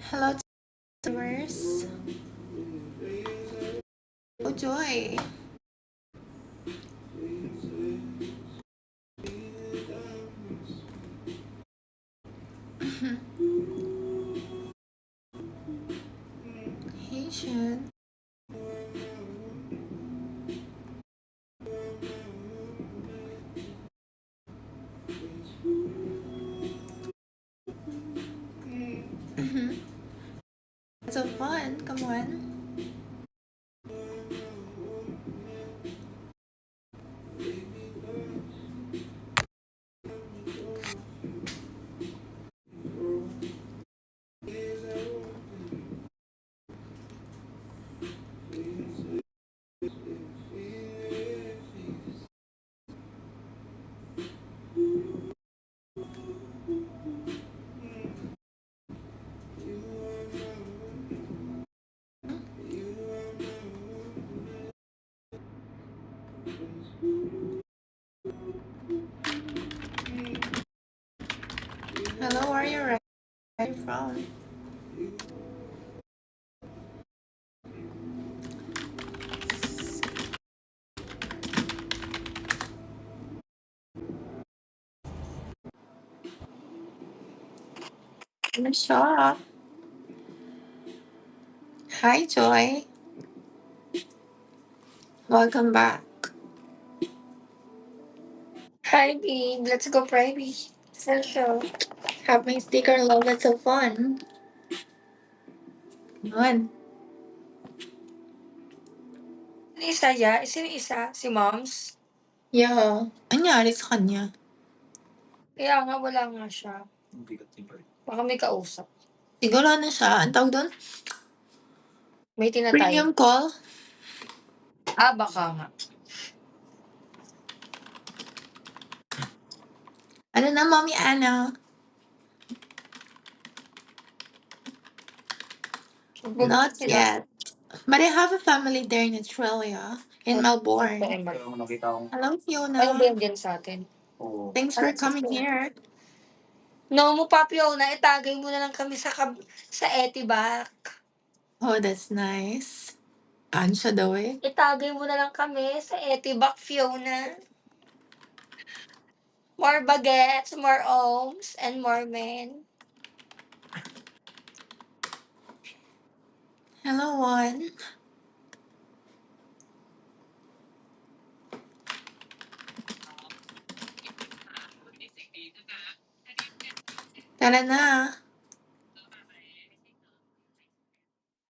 Hello, viewers. Oh, Joy. Hey, Sean. So fun. Come on. Hello, where are you from? I'm sure. Hi, Joy. Welcome back. Hi, babe. Let's go private. For sure. Have my sticker love. It's so fun. Yun. Isa ya? Sino isa? Si Moms? Yeah. Anyari sa kanya? Kaya nga, wala nga siya. Baka may kausap. Siguro ano siya? Ang tawag doon? May tinatay. Premium call? Baka nga. Ano na, Mommy Anna? Not yet. But I have a family there in Australia, in Melbourne. Hello, Ano ba Fiona. yan dyan sa atin? Thanks for coming here. No mo, Papio, na itagay mo na lang kami sa Etibac. Oh, that's nice. Ansya daw eh. Itagay mo na lang kami sa Etibac, Fiona. More baguettes, more ohms, and more men. Hello, one. Tara na.